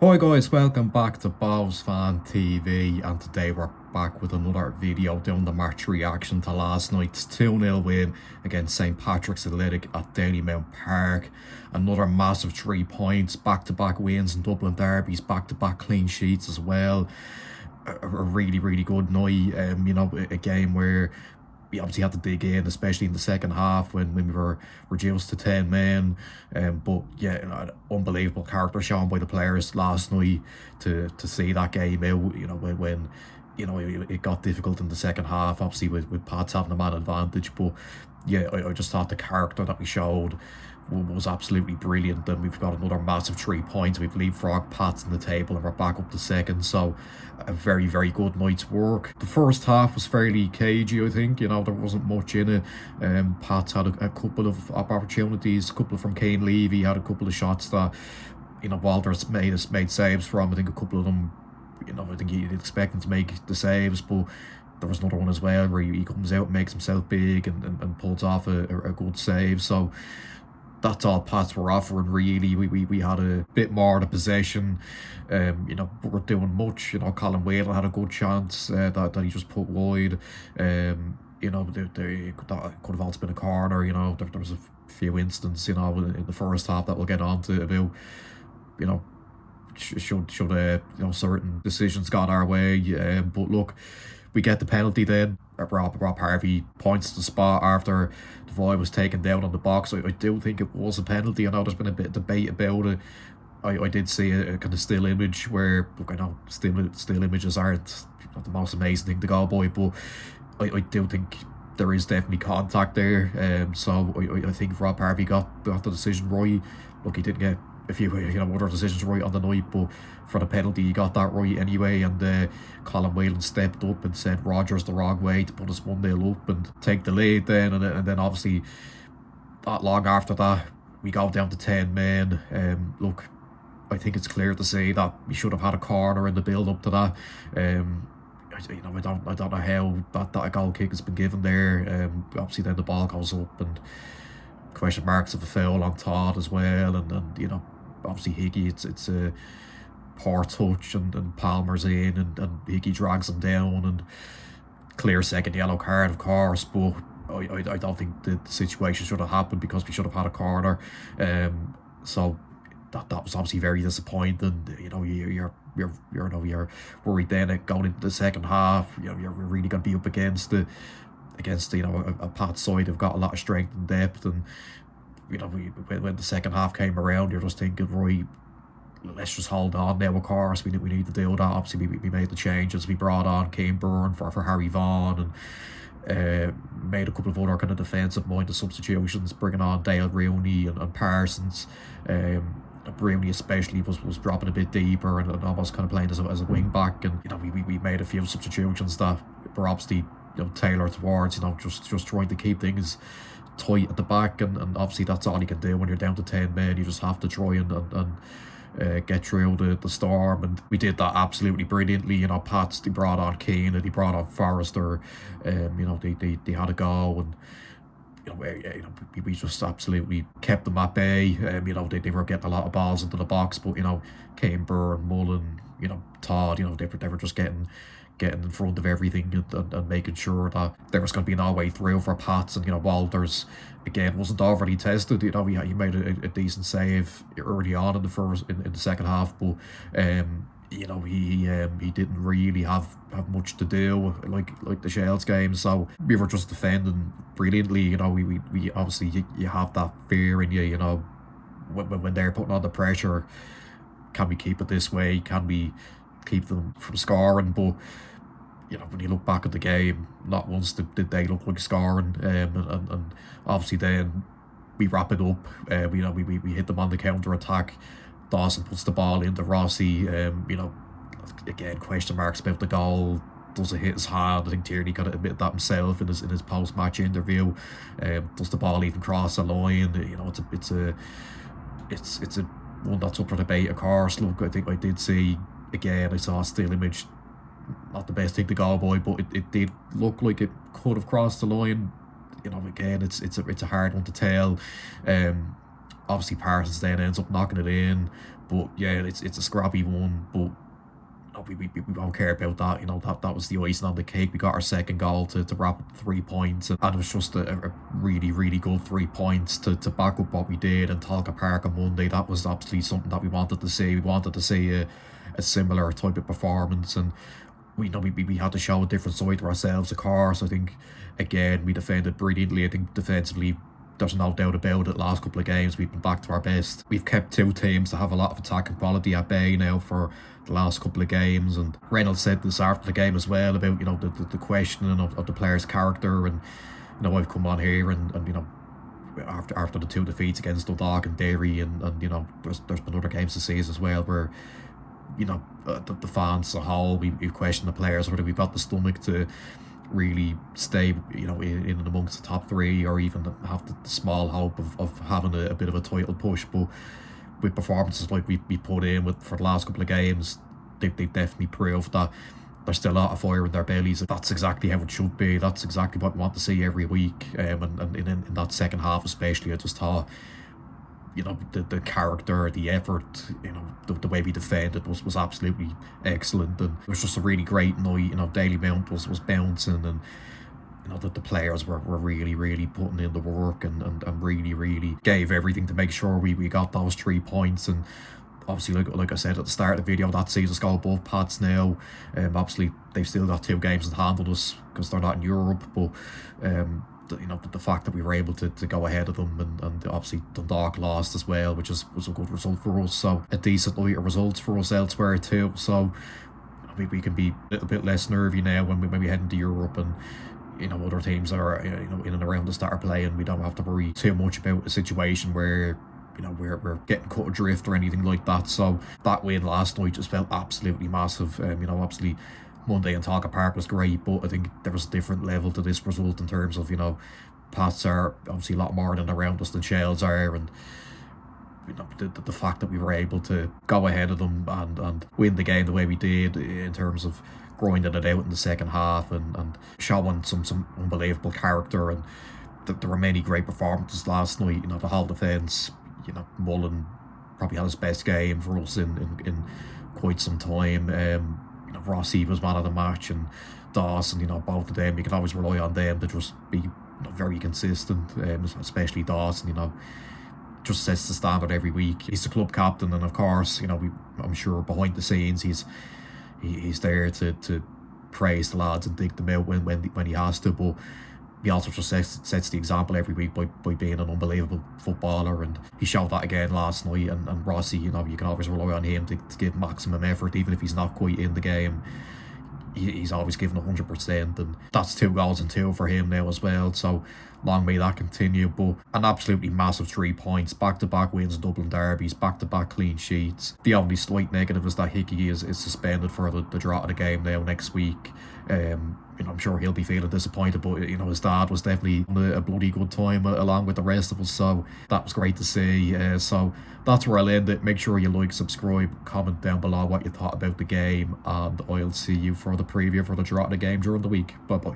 Hi guys, welcome back to Bow's Fan TV, and today we're back with another video doing the match reaction to last night's 2-0 win against St Patrick's Athletic at Dalymount Park. Another massive 3 points, back-to-back wins in Dublin derbies, back-to-back clean sheets as well. A really good night, a game where we obviously had to dig in, especially in the second half when we were reduced to 10 men. But yeah, an unbelievable character shown by the players last night to see that game out. When it got difficult in the second half, obviously with Pats having the man advantage. But yeah, I just thought the character that we showed was absolutely brilliant. And we've got another massive 3 points. We've leapfrogged Pats in the table and we're back up to second. So a very good night's work. The first half was fairly cagey, I think. There wasn't much in it. Pats had a couple of opportunities, a couple from Kane Levy, had a couple of shots that Walters made saves from. I think a couple of them, I think you'd expect him to make the saves, but there was another one as well where he comes out and makes himself big and pulls off a good save. So that's all Pats were offering, really. We had a bit more of the possession. We weren't doing much. Colin Whalen had a good chance that he just put wide. That could have also been a corner. There was a few instances, in the first half that we'll get on to about, should certain decisions got our way. But look, we get the penalty then. Rob Harvey points to the spot after the void was taken down on the box. I do think it was a penalty. I know there's been a bit of debate about it. I did see a kind of still image where, look, I know still images aren't the most amazing thing to go by, but I do think there is definitely contact there. So I think Rob Harvey got the decision right. Look, he didn't get a few other decisions right on the night, but for the penalty he got that right anyway. And Colin Whalen stepped up and sent Rogers the wrong way to put us 1-0 up and take the lead then. And then obviously not long after that we go down to 10 men. Look, I think it's clear to say that we should have had a corner in the build up to that. I don't know how that goal kick has been given there. Obviously then the ball goes up and question marks of a foul on Todd as well, and obviously Higgy, it's a poor touch, and Palmer's in, and Higgy drags him down, and clear second yellow card, of course. But I don't think the situation should have happened, because we should have had a corner. So that was obviously very disappointing. You're worried then that going into the second half, you're really going to be up against a Pat side have got a lot of strength and depth. And when the second half came around, you're just thinking, right, let's just hold on now. Of course we need to do that. Obviously we made the changes. We brought on Kane Byrne for Harry Vaughan, and made a couple of other kind of defensive minded substitutions, bringing on Dale Rooney and Parsons. Rooney especially was dropping a bit deeper and almost kind of playing as a wing back. And we made a few substitutions that were obviously tailored towards just trying to keep things tight at the back, and obviously that's all you can do when you're down to 10 men. You just have to try and get through the storm, and we did that absolutely brilliantly. Pats, they brought on Keane and they brought on Forrester. They had a go, and we just absolutely kept them at bay. They were getting a lot of balls into the box, but Kane, Byrne, Mullen, Todd, they were just getting in front of everything, and making sure that there was going to be no way through for Pats. And Walters again wasn't overly tested. He made a decent save early on in the second half, but he didn't really have much to do like the Shells game. So we were just defending brilliantly. We obviously, you have that fear in you, when they're putting on the pressure. Can we keep it this way? Can we keep them from scoring? But when you look back at the game, not once did they look like scoring. And obviously then we wrap it up. We hit them on the counter attack. Dawson puts the ball into Rossi. Again, question marks about the goal. Does it hit his hand? I think Tierney kind of admitted that himself in his post match interview. Does the ball even cross the line? It's a one that's up for debate, of course. Look, I think I did see, again, I saw a still image, not the best thing to go by, but it did look like it could have crossed the line. Again, it's a hard one to tell. Obviously Parsons then ends up knocking it in, But yeah, it's a scrappy one, but no, we don't care about that. That was the icing on the cake. We got our second goal to wrap up 3 points, and it was just a really, really good 3 points to back up what we did in Talca Park on Monday. That was absolutely something that we wanted to see. We wanted to see a similar type of performance, and we had to show a different side to ourselves, of course. I think, again, we defended brilliantly. I think defensively, there's no doubt about it. Last couple of games, we've been back to our best. We've kept two teams that have a lot of attacking quality at bay now for the last couple of games. And Reynolds said this after the game as well about, the questioning of the player's character. And, I've come on here and after the two defeats against Dundalk and Derry, and there's been other games to see as well where, the fans as a whole, we've questioned the players, whether we've got the stomach to really stay, in and amongst the top three, or even have the small hope of having a bit of a title push. But with performances like we put in for the last couple of games, they've definitely proved that there's still a lot of fire in their bellies. That's exactly how it should be. That's exactly what we want to see every week. And in that second half especially, I just thought, the character, the effort, the way we defended was absolutely excellent, and it was just a really great night. Daily Mount was bouncing, and the players were really, really putting in the work, and really, really gave everything to make sure we got those 3 points. And obviously, like I said at the start of the video, that sees us go above Pats now. Obviously, they've still got 2 games in hand on us because they're not in Europe, but the fact that we were able to go ahead of them, and obviously Dundalk lost as well, which was a good result for us. So a decent night of results for us elsewhere too. So we can be a little bit less nervy now when we head into Europe, and other teams are in and around us that are playing. We don't have to worry too much about a situation where we're getting cut adrift or anything like that. So that win last night just felt absolutely massive. Obviously Monday in Talca Park was great, but I think there was a different level to this result in terms of, Pats are obviously a lot more than around us than Shells are, and the fact that we were able to go ahead of them and win the game the way we did, in terms of grinding it out in the second half, and showing some unbelievable character. And there were many great performances last night. The whole defence, Mullen probably had his best game for us in quite some time. Rossi was man of the match, and Dawson, both of them, you can always rely on them to just be very consistent, especially Dawson, just sets the standard every week. He's the club captain, and of course, I'm sure behind the scenes he's there to praise the lads and dig them out when he has to, but he also just sets the example every week by being an unbelievable footballer, and he showed that again last night. And Rossi, you can always rely on him to give maximum effort, even if he's not quite in the game. He's always given 100%, and that's 2 goals and 2 for him now as well. So long may that continue. But an absolutely massive 3 points, back-to-back wins in Dublin derbies, back-to-back clean sheets. The only slight negative is that Hickey is suspended for the draw of the game now next week. I'm sure he'll be feeling disappointed, but his dad was definitely a bloody good time along with the rest of us, so that was great to see. So that's where I'll end it. Make sure you like, subscribe, comment down below what you thought about the game, and I'll see you for the preview for the draw of the game during the week. Bye bye.